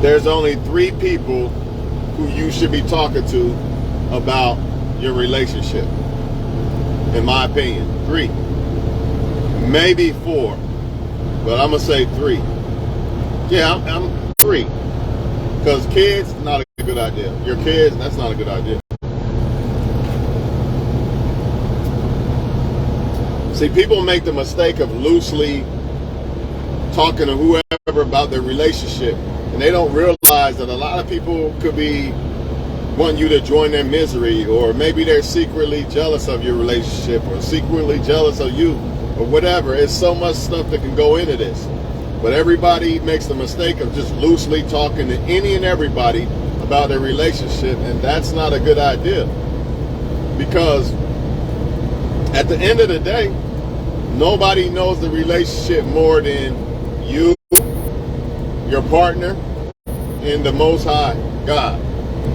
there's only 3 people who you should be talking to about your relationship. In my opinion, 3. Maybe 4. But I'm going to say 3. Yeah, I'm 3. Because kids, not a good idea. Your kids, that's not a good idea. See, people make the mistake of loosely talking to whoever about their relationship, and they don't realize that a lot of people could be wanting you to join their misery, or maybe they're secretly jealous of your relationship, or secretly jealous of you, or whatever. It's so much stuff that can go into this. But everybody makes the mistake of just loosely talking to any and everybody about their relationship, and that's not a good idea. Because at the end of the day, nobody knows the relationship more than you, your partner, and the Most High, God.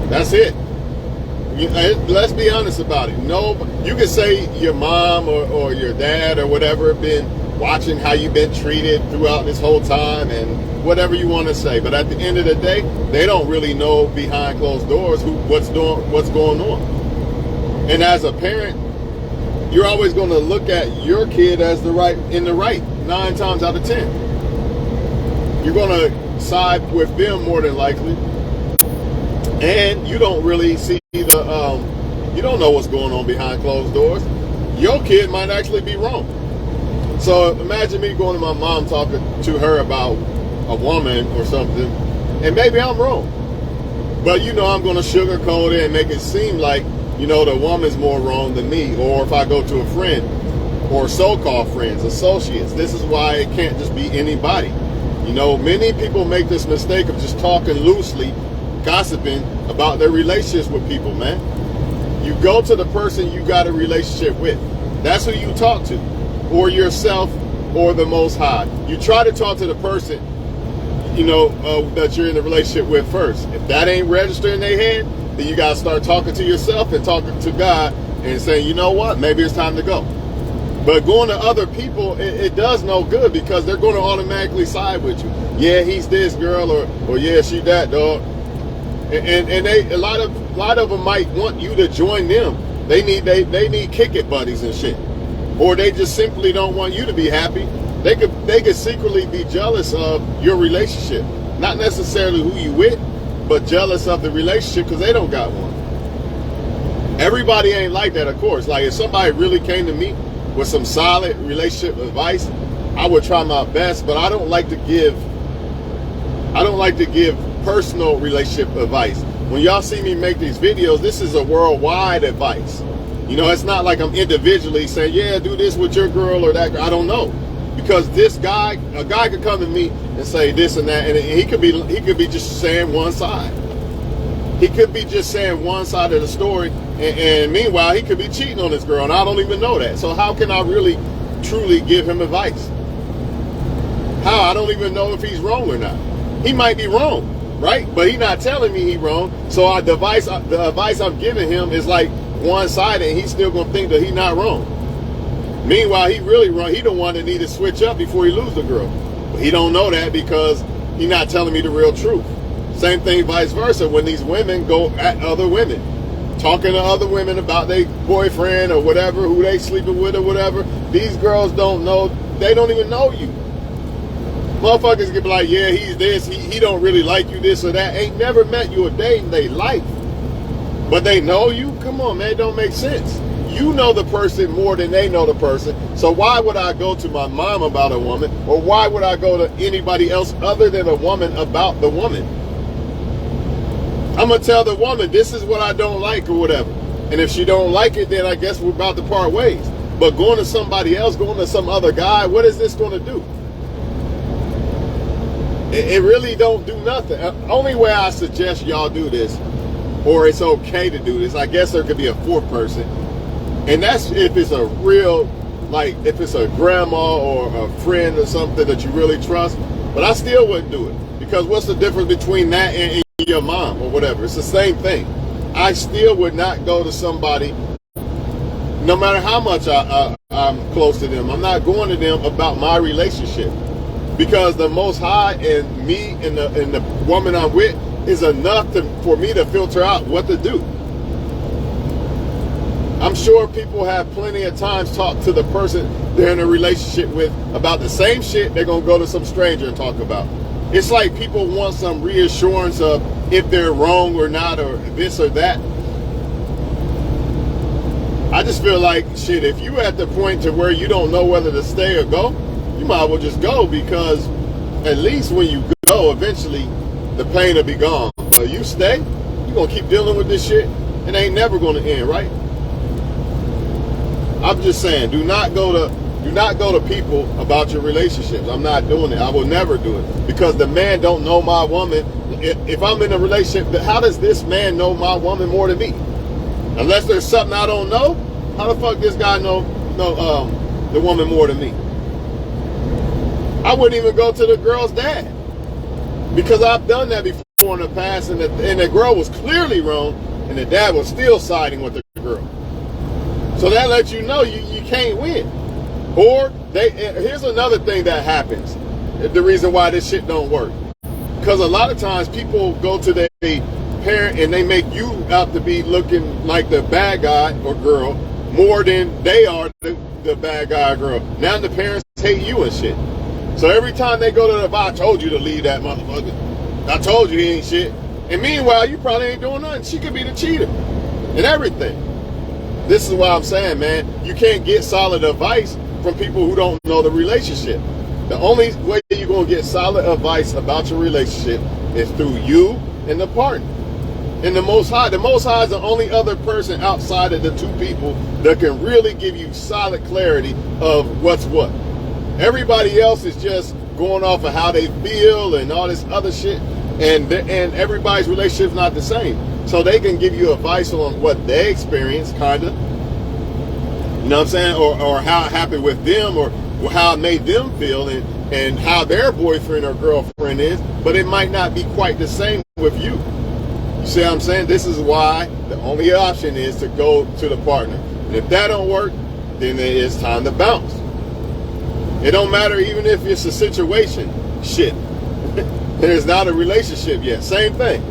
That's it. Let's be honest about it. No, you can say your mom or your dad or whatever been watching how you've been treated throughout this whole time and whatever you want to say. But at the end of the day, they don't really know behind closed doors what's going on. And as a parent, you're always going to look at your kid as in the right 9 times out of 10. You're going to side with them more than likely. And you don't really see you don't know what's going on behind closed doors. Your kid might actually be wrong. So imagine me going to my mom talking to her about a woman or something, and maybe I'm wrong. But I'm going to sugarcoat it and make it seem like, the woman's more wrong than me. Or if I go to a friend or so-called friends, associates, this is why it can't just be anybody. Many people make this mistake of just talking loosely, gossiping about their relationships with people, man. You go to the person you got a relationship with. That's who you talk to. Or yourself or the Most High. You try to talk to the person, that you're in the relationship with first. If that ain't registered in their head, then you got to start talking to yourself and talking to God and saying, you know what, maybe it's time to go. But going to other people, it does no good, because they're going to automatically side with you. Yeah, he's this girl, or yeah, she that dog. And a lot of them might want you to join them. They need kick it buddies and shit. Or they just simply don't want you to be happy. They could secretly be jealous of your relationship. Not necessarily who you with, but jealous of the relationship because they don't got one. Everybody ain't like that, of course. Like if somebody really came to me with some solid relationship advice, I would try my best, but I don't like to give personal relationship advice. When y'all see me make these videos, this is a worldwide advice. It's not like I'm individually saying, yeah, do this with your girl or that girl. I don't know. Because a guy could come to me and say this and that, and he could be just saying one side. He could be just saying one side of the story, and meanwhile, he could be cheating on his girl, and I don't even know that. So how can I really, truly give him advice? How? I don't even know if he's wrong or not. He might be wrong, right? But he's not telling me he's wrong. So the advice I'm giving him is like one-sided, and he's still going to think that he's not wrong. Meanwhile, he really wrong. He the one that need to switch up before he lose the girl. But he don't know that because he's not telling me the real truth. Same thing vice versa when these women go at other women, talking to other women about their boyfriend or whatever, who they sleeping with or whatever. These girls don't know. They don't even know you. Motherfuckers can be like, yeah, he's this. He don't really like you, this or that. Ain't never met you a day in their life. But they know you? Come on, man. It don't make sense. You know the person more than they know the person. So why would I go to my mom about a woman? Or why would I go to anybody else other than a woman about the woman? I'm going to tell the woman, this is what I don't like or whatever. And if she don't like it, then I guess we're about to part ways. But going to somebody else, going to some other guy, what is this going to do? It really don't do nothing. Only way I suggest y'all do this, or it's okay to do this, I guess there could be a 4th person. And that's if it's a real, like if it's a grandma or a friend or something that you really trust. But I still wouldn't do it. Because what's the difference between that and your mom or whatever? It's the same thing. I still would not go to somebody, no matter how much I'm close to them. I'm not going to them about my relationship. Because the Most High and me and the woman I'm with is enough for me to filter out what to do. I'm sure people have plenty of times talked to the person they're in a relationship with about the same shit they're going to go to some stranger and talk about. It's like people want some reassurance of if they're wrong or not, or this or that. I just feel like, shit, if you at the point to where you don't know whether to stay or go, you might as well just go, because at least when you go, eventually the pain will be gone. But you stay, you're going to keep dealing with this shit. It ain't never going to end, right? I'm just saying, do not go to people about your relationships. I'm not doing it. I will never do it, because the man don't know my woman. If I'm in a relationship, how does this man know my woman more than me? Unless there's something I don't know, how the fuck this guy know the woman more than me? I wouldn't even go to the girl's dad, because I've done that before in the past, and the girl was clearly wrong, and the dad was still siding with the girl. So that lets you know you can't win. Or here's another thing that happens. The reason why this shit don't work. Because a lot of times people go to their parent and they make you out to be looking like the bad guy or girl more than they are the bad guy or girl. Now the parents hate you and shit. So every time they go to I told you to leave that motherfucker. I told you he ain't shit. And meanwhile, you probably ain't doing nothing. She could be the cheater and everything. This is what I'm saying, man. You can't get solid advice from people who don't know the relationship. The only way you're going to get solid advice about your relationship is through you and the partner. And the Most High. The Most High is the only other person outside of the two people that can really give you solid clarity of what's what. Everybody else is just going off of how they feel and all this other shit. And everybody's relationship's not the same. So they can give you advice on what they experience, kind of. You know what I'm saying? Or how it happened with them, or how it made them feel, and how their boyfriend or girlfriend is. But it might not be quite the same with you. You see what I'm saying? This is why the only option is to go to the partner. And if that don't work, then it's time to bounce. It don't matter even if it's a situation. Shit. There's not a relationship yet. Same thing.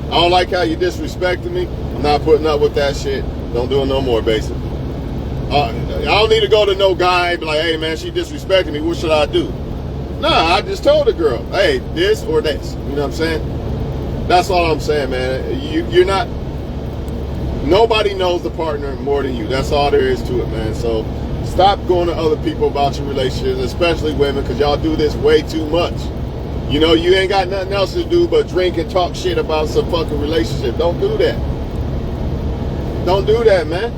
I don't like how you disrespected me. I'm not putting up with that shit. Don't do it no more, basically. I don't need to go to no guy and be like, hey, man, she disrespected me. What should I do? Nah, I just told the girl, hey, this or this. You know what I'm saying? That's all I'm saying, man. You're not... Nobody knows the partner more than you. That's all there is to it, man. So stop going to other people about your relationships, especially women, because y'all do this way too much. You know, you ain't got nothing else to do but drink and talk shit about some fucking relationship. Don't do that. Don't do that, man.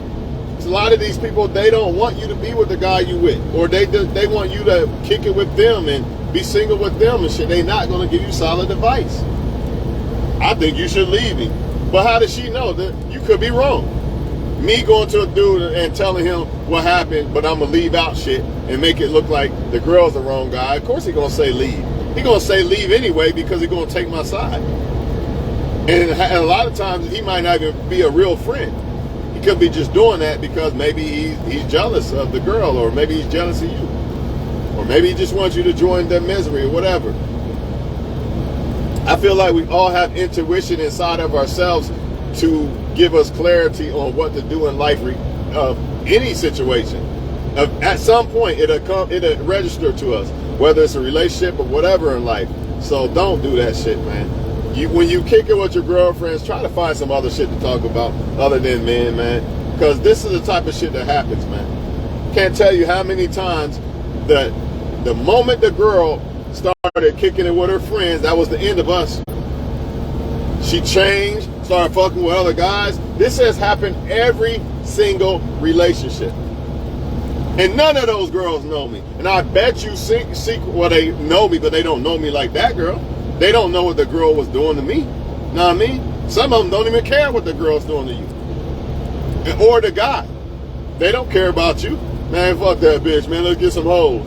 A lot of these people, they don't want you to be with the guy you with. Or they want you to kick it with them and be single with them and shit. They not going to give you solid advice. I think you should leave him. But how does she know that you could be wrong? Me going to a dude and telling him what happened, but I'm going to leave out shit and make it look like the girl's the wrong guy. Of course he's going to say leave. He's going to say leave anyway because he's going to take my side. And a lot of times he might not even be a real friend. He could be just doing that because maybe he's jealous of the girl, or maybe he's jealous of you. Or maybe he just wants you to join their misery or whatever. I feel like we all have intuition inside of ourselves to give us clarity on what to do in life of any situation. At some point, it'll register to us, whether it's a relationship or whatever in life. So don't do that shit, man. When you kick it with your girlfriends, try to find some other shit to talk about other than men, man. Because this is the type of shit that happens, man. Can't tell you how many times that the moment the girl started kicking it with her friends, that was the end of us. She changed, started fucking with other guys. This has happened every single relationship. And none of those girls know me. And I bet you well, they know me, but they don't know me like that girl. They don't know what the girl was doing to me. Know what I mean? Some of them don't even care what the girl's doing to you. Or the guy. They don't care about you. Man, fuck that bitch, man. Let's get some hoes.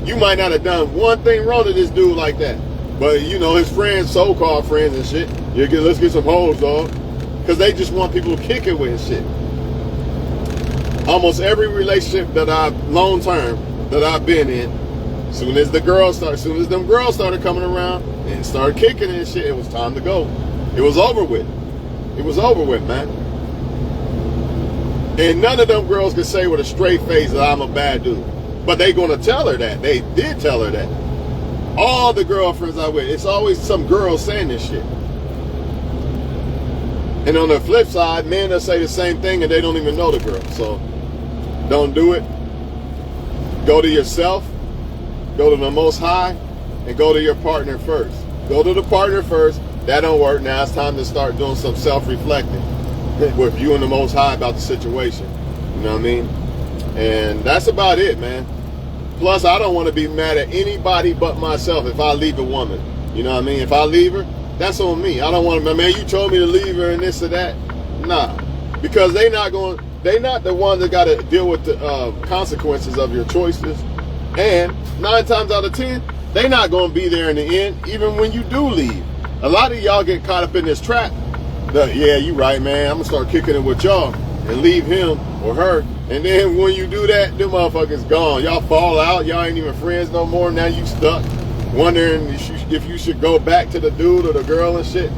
You might not have done one thing wrong to this dude like that. But, you know, his friends, so-called friends and shit, let's get some hoes, dog. Because they just want people to kick it with and shit. Almost every relationship that long-term, that I've been in, Soon as them girls started coming around and started kicking and shit, it was time to go. It was over with. It was over with, man. And none of them girls could say with a straight face that I'm a bad dude. But they gonna tell her that. They did tell her that. All the girlfriends I with, it's always some girls saying this shit. And on the flip side, men will say the same thing and they don't even know the girl. So don't do it. Go to yourself, go to the Most High, and go to your partner first. Go to the partner first. That don't work. Now it's time to start doing some self-reflecting with you and the Most High about the situation. You know what I mean? And that's about it, man. Plus, I don't want to be mad at anybody but myself if I leave a woman. You know what I mean? If I leave her, that's on me. I don't want to, man, you told me to leave her and this or that. Nah. Because they not the ones that got to deal with the consequences of your choices. And 9 times out of 10, they not going to be there in the end, even when you do leave. A lot of y'all get caught up in this trap. Yeah, you right, man. I'm going to start kicking it with y'all and leave him or her. And then when you do that, them motherfuckers gone. Y'all fall out. Y'all ain't even friends no more. Now you stuck wondering if you should go back to the dude or the girl and shit.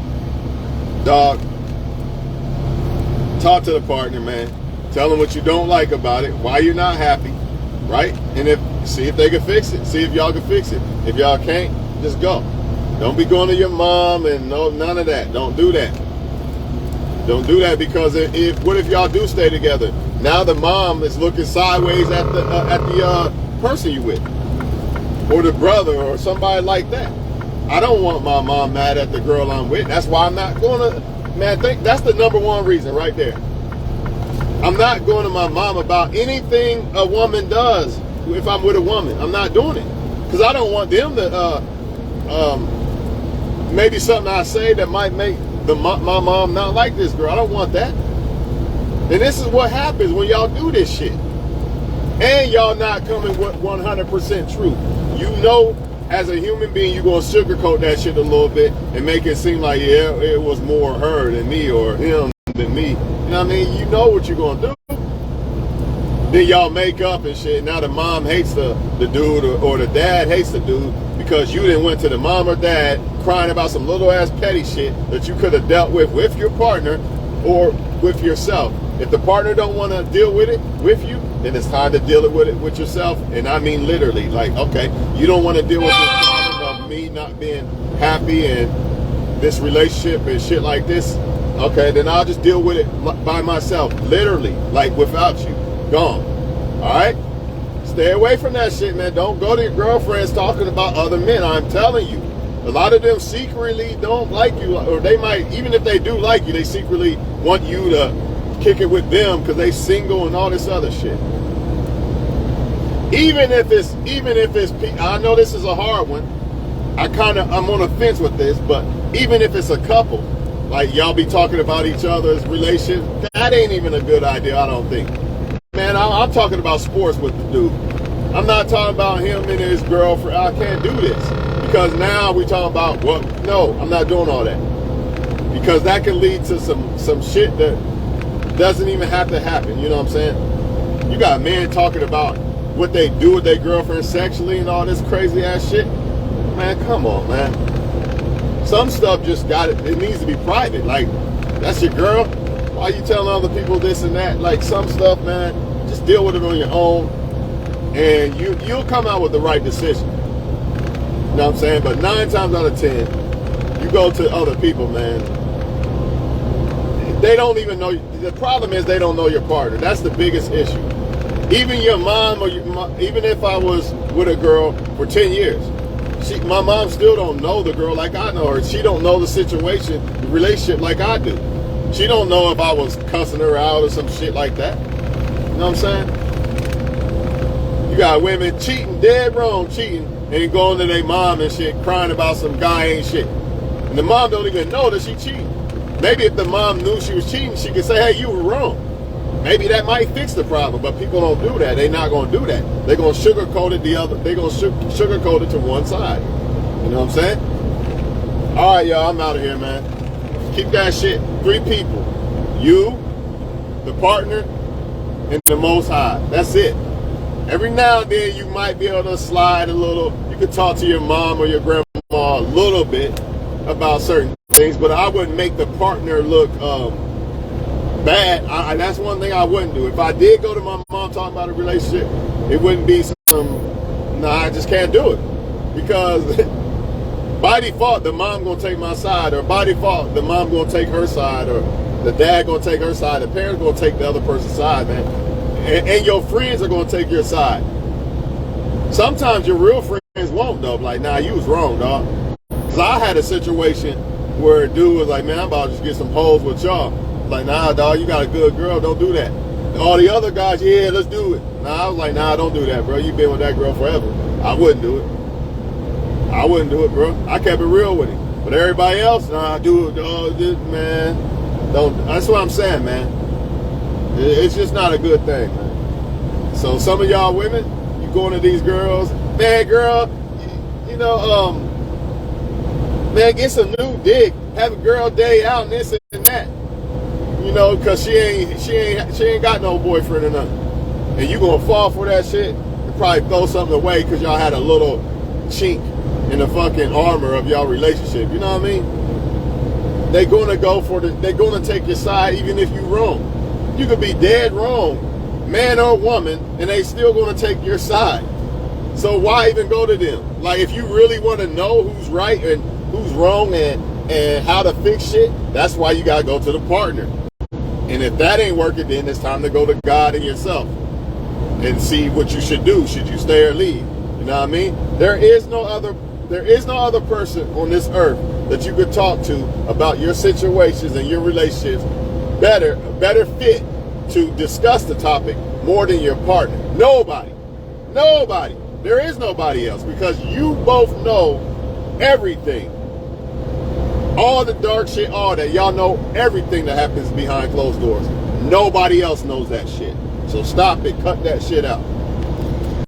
Dog, talk to the partner, man. Tell them what you don't like about it, why you're not happy, right? And see if they can fix it. See if y'all can fix it. If y'all can't, just go. Don't be going to your mom and none of that. Don't do that. Don't do that, because what if y'all do stay together? Now the mom is looking sideways at the person you with, or the brother, or somebody like that. I don't want my mom mad at the girl I'm with. That's why I'm not going to. Man, that's the number one reason right there. I'm not going to my mom about anything a woman does if I'm with a woman. I'm not doing it, because I don't want them to maybe something I say that might make my mom not like this girl. I don't want that. And this is what happens when y'all do this shit. And y'all not coming with 100% truth. You know, as a human being, you're going to sugarcoat that shit a little bit and make it seem like, yeah, it was more her than me, or him than me. You know what I mean? You know what you're going to do. Then y'all make up and shit. Now the mom hates the dude, or the dad hates the dude because you didn't went to the mom or dad crying about some little ass petty shit that you could have dealt with your partner or with yourself. If the partner don't want to deal with it with you, then it's time to deal with it with yourself. And I mean literally, like, okay, you don't want to deal with this problem of me not being happy and this relationship and shit like this. Okay, then I'll just deal with it by myself, literally, like without you. Gone. All right? Stay away from that shit, man. Don't go to your girlfriends talking about other men. I'm telling you. A lot of them secretly don't like you, or they might, even if they do like you, they secretly want you to kick it with them because they single and all this other shit. Even if it's, I know this is a hard one. I'm on the fence with this, but even if it's a couple, like y'all be talking about each other's relationship, that ain't even a good idea, I don't think. Man, I'm talking about sports with the dude. I'm not talking about him and his girlfriend. I can't do this. Because now we talking about, well, no, I'm not doing all that. Because that can lead to some shit that doesn't even have to happen. You know what I'm saying? You got men talking about what they do with their girlfriend sexually and all this crazy ass shit. Man, come on, man. Some stuff just it needs to be private. Like, that's your girl. Why you telling other people this and that? Like, some stuff, man, just deal with it on your own. And you'll come out with the right decision. You know what I'm saying? But 9 times out of 10, you go to other people, man, they don't even know. The problem is they don't know your partner. That's the biggest issue. Even your mom, even if I was with a girl for 10 years, my mom still don't know the girl like I know her. She don't know the situation, the relationship like I do. She don't know if I was cussing her out or some shit like that. You know what I'm saying? You got women cheating, dead wrong cheating, and going to their mom and shit, crying about some guy ain't shit. And the mom don't even know that she cheating. Maybe if the mom knew she was cheating, she could say, hey, you were wrong. Maybe that might fix the problem, but people don't do that. They're not going to do that. They're going to sugarcoat it they're going to sugarcoat it to one side. You know what I'm saying? All right, y'all, I'm out of here, man. Keep that shit. 3 people. You, the partner, and the Most High. That's it. Every now and then you might be able to slide a little. You could talk to your mom or your grandma a little bit about certain things, but I wouldn't make the partner look bad. That's one thing I wouldn't do. If I did go to my mom talking about a relationship, it wouldn't be I just can't do it. Because by default, the mom gonna take my side, or by default, the mom gonna take her side, or the dad gonna take her side, the parents gonna take the other person's side, man. And your friends are gonna take your side. Sometimes your real friends won't, though. Like, nah, you was wrong, dog. Cause I had a situation where a dude was like, man, I'm about to just get some hoes with y'all. Like, nah, dog, you got a good girl, don't do that. All the other guys, yeah, let's do it. Nah, I was like, nah, don't do that, bro. You've been with that girl forever. I wouldn't do it. I wouldn't do it, bro. I kept it real with him. But everybody else, nah, do it, dog, man. Don't. That's what I'm saying, man. It's just not a good thing, man. So some of y'all women, you going to these girls, man, girl, you know, man, get some new dick, have a girl day out and this and that, you know, cause she ain't got no boyfriend or nothing, and you gonna fall for that shit and probably throw something away cause y'all had a little chink in the fucking armor of y'all relationship. You know what I mean? They're gonna take your side even if you wrong. You could be dead wrong, man or woman, and they still gonna take your side. So why even go to them? Like, if you really want to know who's right and who's wrong and how to fix shit, that's why you gotta go to the partner. And if that ain't working, then it's time to go to God and yourself and see what you should do. Should you stay or leave? You know what I mean? There is no other person on this earth that you could talk to about your situations and your relationships better fit to discuss the topic more than your partner. Nobody. There is nobody else, because you both know everything. All the dark shit, all that. Y'all know everything that happens behind closed doors. Nobody else knows that shit. So stop it. Cut that shit out.